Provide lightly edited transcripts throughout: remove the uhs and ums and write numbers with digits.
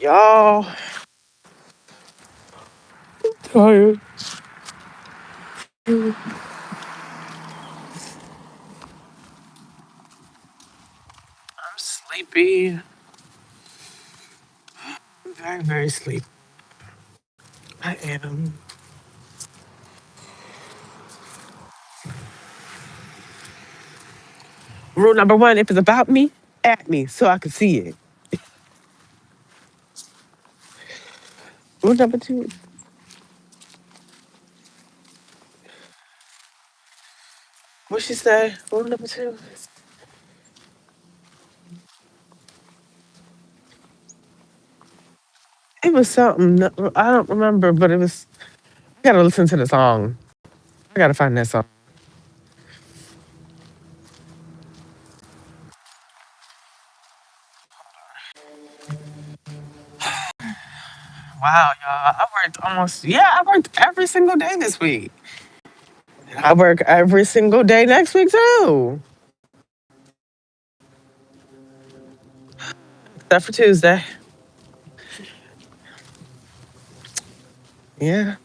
Y'all, tired. I'm sleepy. I'm very, very sleepy. I am. Rule number one, if it's about me, at me so I can see it. Rule number two, what she say? Rule number two. It was something, I don't remember, but it was, I gotta listen to the song. I gotta find that song. Wow, y'all. I worked almost, yeah, I worked every single day this week. I work every single day next week too. Except for Tuesday. Yeah.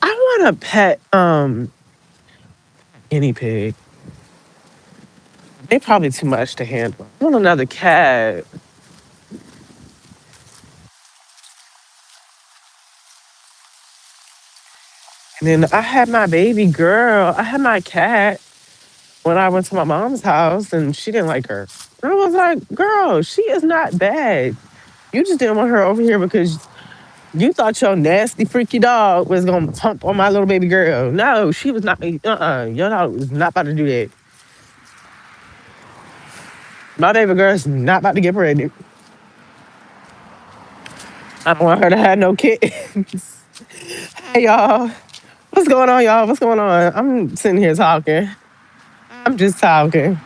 I want a pet guinea pig. They probably too much to handle. I want another cat. And then I had my baby girl. I had my cat when I went to my mom's house and she didn't like her. I was like, girl, she is not bad. You just didn't want her over here because you thought your nasty, freaky dog was gonna pump on my little baby girl. No, she was not. Your dog was not about to do that. My baby girl's not about to get pregnant. I don't want her to have no kids. Hey, y'all. What's going on, y'all? What's going on? I'm sitting here talking. I'm just talking.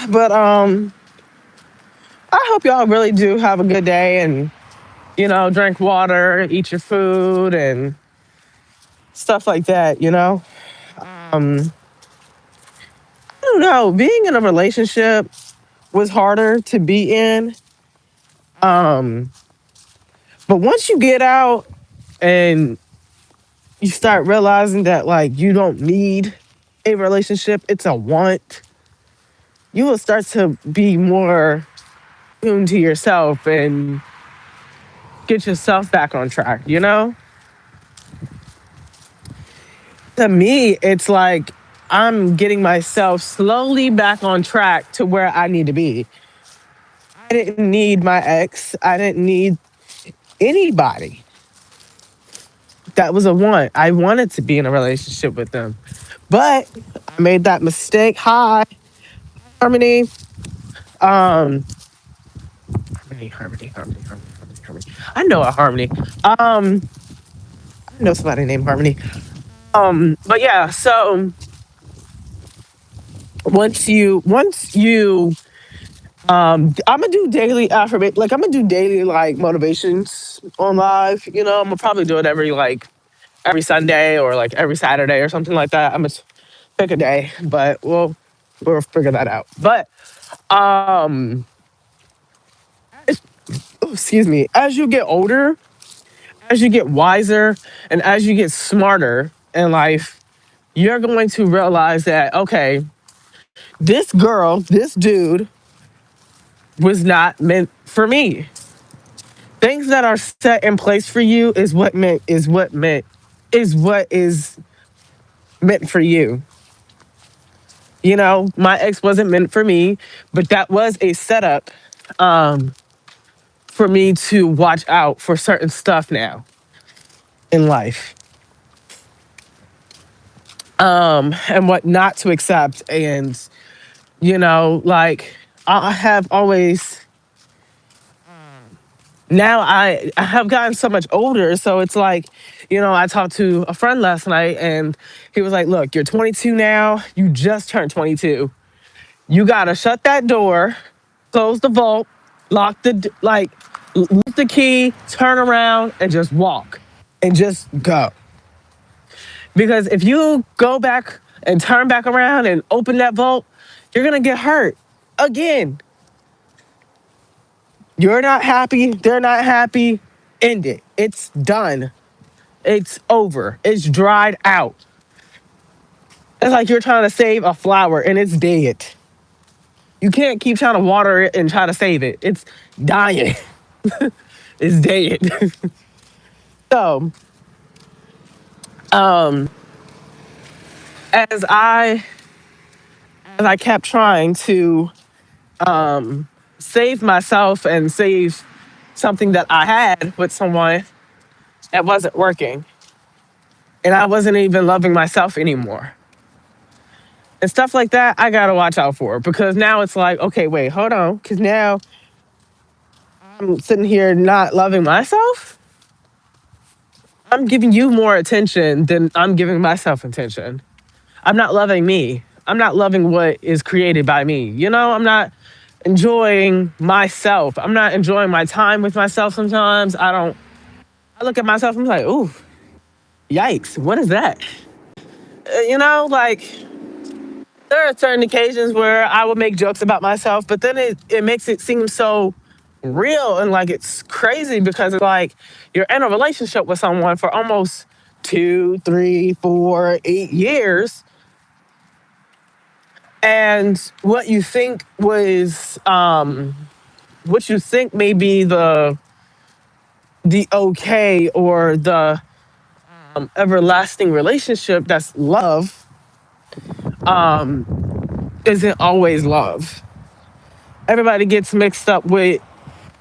But I hope y'all really do have a good day and drink water, eat your food and stuff like that. I don't know. Being in a relationship was harder to be in. Um, but once you get out and you start realizing that like you don't need a relationship, it's a want, you will start to be more tuned to yourself and get yourself back on track. To me, it's like I'm getting myself slowly back on track to where I need to be. I didn't need my ex. I didn't need anybody. That was a want. I wanted to be in a relationship with them. But I made that mistake. Hi, Harmony. Um, Harmony. I know a Harmony. I know somebody named Harmony. But yeah, so once you I'm gonna do daily affirmation, like I'm gonna do daily like motivations on live. I'm gonna probably do it every Sunday or like every Saturday or something like that. I'm gonna pick a day, but we'll figure that out. But um excuse me, as you get older, as you get wiser, and as you get smarter in life, you're going to realize that okay, this girl, this dude was not meant for me. Things that are set in place for you is what is meant for you. My ex wasn't meant for me, but that was a setup um, for me to watch out for certain stuff now in life, and what not to accept. And like I have always now I have gotten so much older, so it's like I talked to a friend last night and he was like, look, you're 22 now, you just turned 22. You gotta shut that door, close the vault, lock lock the key, turn around, and just walk and just go. Because if you go back and turn back around and open that vault, you're gonna get hurt again. You're not happy, they're not happy. End it. It's done. It's over. It's dried out. It's like you're trying to save a flower and it's dead. You can't keep trying to water it and try to save it. It's dying. It's dead. So, um, as I as I kept trying to save myself and save something that I had with someone, that wasn't working. And I wasn't even loving myself anymore. And stuff like that, I gotta watch out for because now it's like, okay, wait, hold on. Because now I'm sitting here not loving myself. I'm giving you more attention than I'm giving myself attention. I'm not loving me. I'm not loving what is created by me. I'm not enjoying myself. I'm not enjoying my time with myself sometimes. I don't, I look at myself, I'm like, ooh, yikes, what is that? Like there are certain occasions where I will make jokes about myself, but then it makes it seem so real and like it's crazy because it's like you're in a relationship with someone for almost 2, 3, 4, 8 years. And what you think may be the okay or the everlasting relationship that's love isn't always love. Everybody gets mixed up with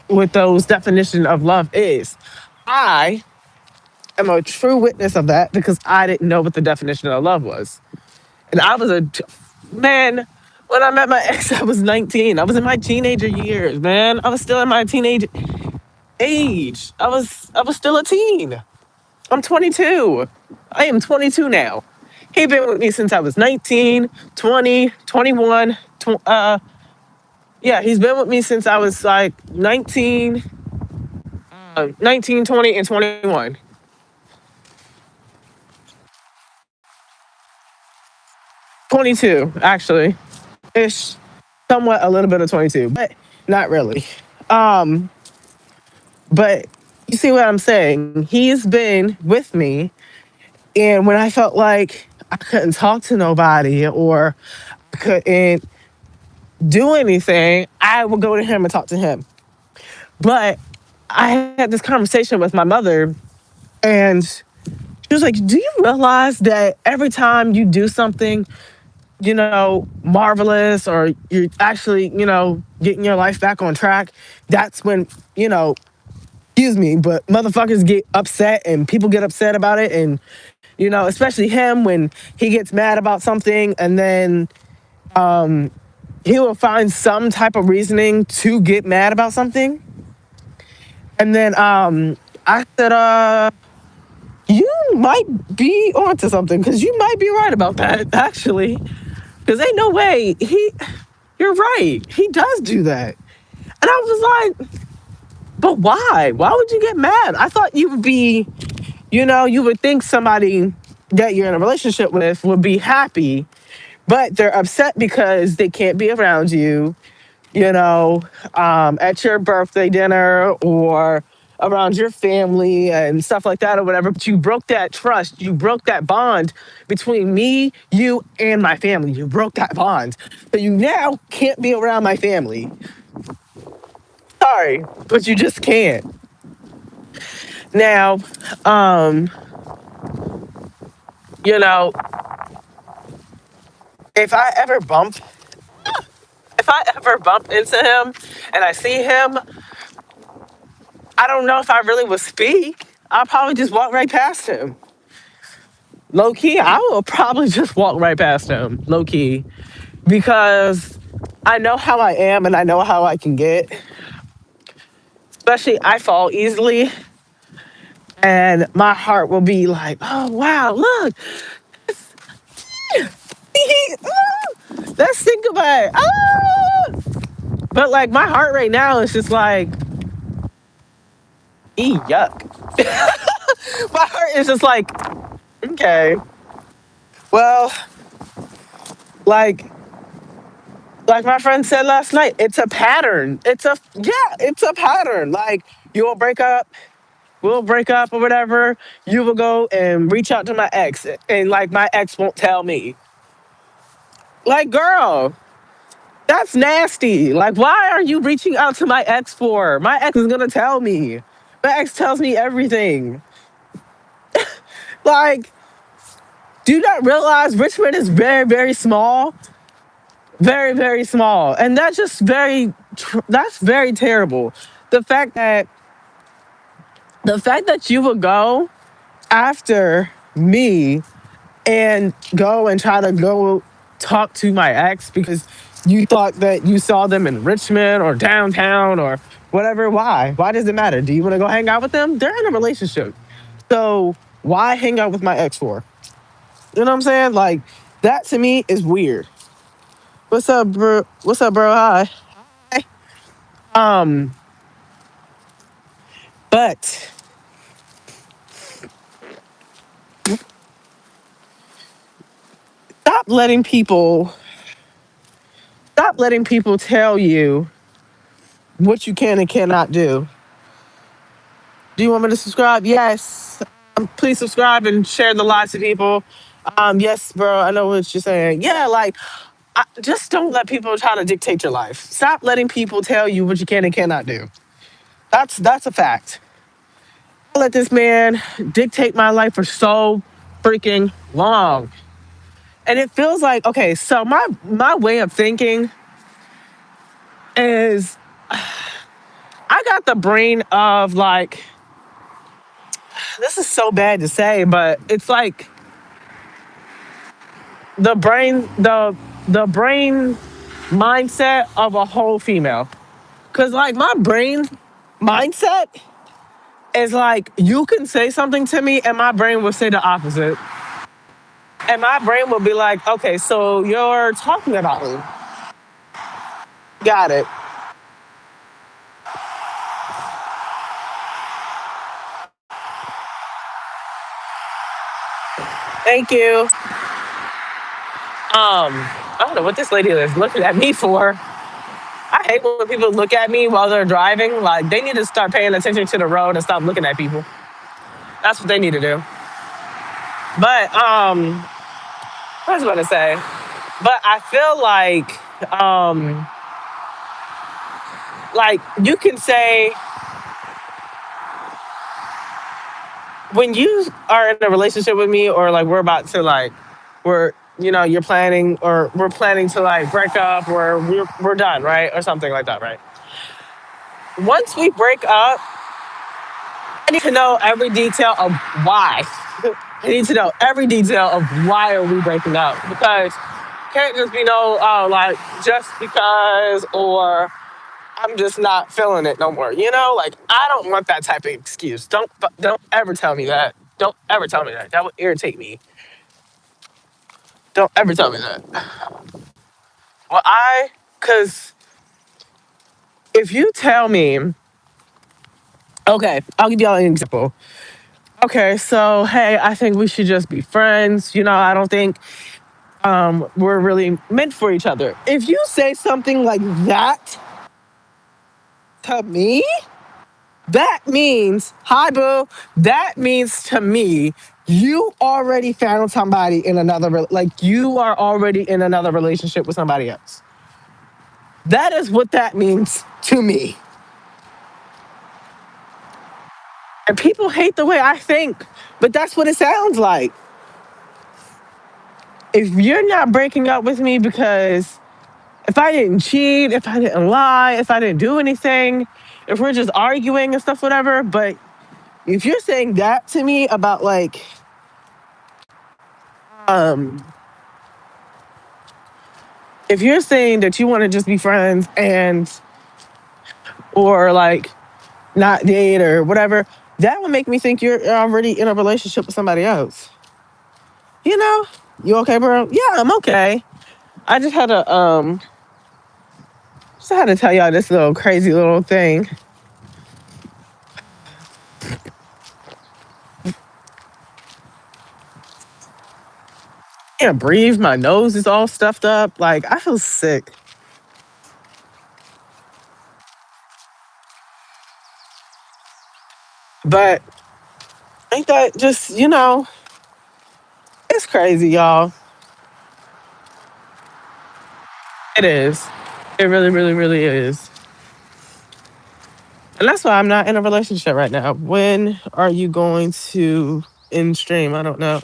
what those definition of love is. I am a true witness of that because I didn't know what the definition of love was. And I was man, when I met my ex, I was 19. I was in my teenager years, man. I was still in my teenage age. I was still a teen. I'm 22. I am 22 now. He been with me since I was 19, 20, 21. Yeah, he's been with me since I was like 19, 20, and 21. 22, actually. Ish. Somewhat a little bit of 22, but not really. Um, but you see what I'm saying? He's been with me, and when I felt like I couldn't talk to nobody or I couldn't do anything, I would go to him and talk to him. But I had this conversation with my mother, and she was like, "Do you realize that every time you do something, marvelous, or you're actually, getting your life back on track, that's when, excuse me, but motherfuckers get upset and people get upset about it. And, especially him when he gets mad about something and then he will find some type of reasoning to get mad about something. And then I said, you might be onto something because you might be right about that, actually. Because ain't no way you're right. He does do that. And I was like, but why? Why would you get mad? I thought you would be, you would think somebody that you're in a relationship with would be happy, but they're upset because they can't be around you, at your birthday dinner or around your family and stuff like that or whatever. But you broke that trust. You broke that bond between me, you, and my family. You broke that bond. So you now can't be around my family. Sorry, but you just can't. Now, um, you know, if I ever bump, if I ever bump into him and I see him, I don't know if I really would speak. I'll probably just walk right past him. Low key, I will probably just walk right past him. Low key, because I know how I am and I know how I can get. Especially, I fall easily, and my heart will be like, "Oh wow, look, let's think about it. But like my heart right now is just like, yuck. My heart is just like, okay, well, like like my friend said last night, it's a pattern. It's a pattern. Like you will break up, we'll break up or whatever. You will go and reach out to my ex, and like my ex won't tell me. Like, girl, that's nasty. Like, why are you reaching out to my ex for? My ex is gonna tell me. My ex tells me everything. Like, do you not realize Richmond is very, very small? Very, very small. And that's just that's very terrible. The fact that the fact that you would go after me and go and try to go talk to my ex because you thought that you saw them in Richmond or downtown or whatever. Why? Why does it matter? Do you want to go hang out with them? They're in a relationship. So why hang out with my ex for? You know what I'm saying? Like that to me is weird. What's up, bro? What's up, bro? Hi. Hi. Um, but stop letting people stop letting people tell you what you can and cannot do. Do you want me to subscribe? Yes. Please subscribe and share the live to people. Yes, bro. I know what you're saying. Yeah, like just don't let people try to dictate your life. Stop letting people tell you what you can and cannot do. That's a fact. I let this man dictate my life for so freaking long. And it feels like, okay, so my way of thinking is I got the brain of like this is so bad to say, but it's like the brain mindset of a whole female. Cause like my brain mindset is like you can say something to me and my brain will say the opposite. And my brain will be like, okay, so you're talking about me. Got it. Thank you. I don't know what this lady is looking at me for. I hate when people look at me while they're driving. Like they need to start paying attention to the road and stop looking at people. That's what they need to do. But what was I going to say? But I feel like you can say when you are in a relationship with me, or like we're about to like, we're you're planning, or we're planning to like break up, or we're done, right, or something like that, right? Once we break up, I need to know every detail of why. I need to know every detail of why are we breaking up because can't just be no like just because or I'm just not feeling it no more. Like I don't want that type of excuse. Don't ever tell me that. Don't ever tell me that. That would irritate me. Don't ever tell me that. Well, cause if you tell me, okay, I'll give y'all an example. Okay, so hey, I think we should just be friends. I don't think we're really meant for each other. If you say something like that to me, that means, hi, boo. That means to me, you already found somebody in like you are already in another relationship with somebody else. That is what that means to me. And people hate the way I think, but that's what it sounds like. If you're not breaking up with me because if I didn't cheat, if I didn't lie, if I didn't do anything, if we're just arguing and stuff, whatever, but if you're saying that to me about like, um, if you're saying that you want to just be friends or like not date or whatever, that would make me think you're already in a relationship with somebody else. You know? You okay, bro? Yeah, I'm okay. I just had to So I had to tell y'all this little crazy little thing. Can't breathe. My nose is all stuffed up. Like I feel sick. But ain't that just, it's crazy, y'all. It is. It really, really, really is. And that's why I'm not in a relationship right now. When are you going to end stream? I don't know.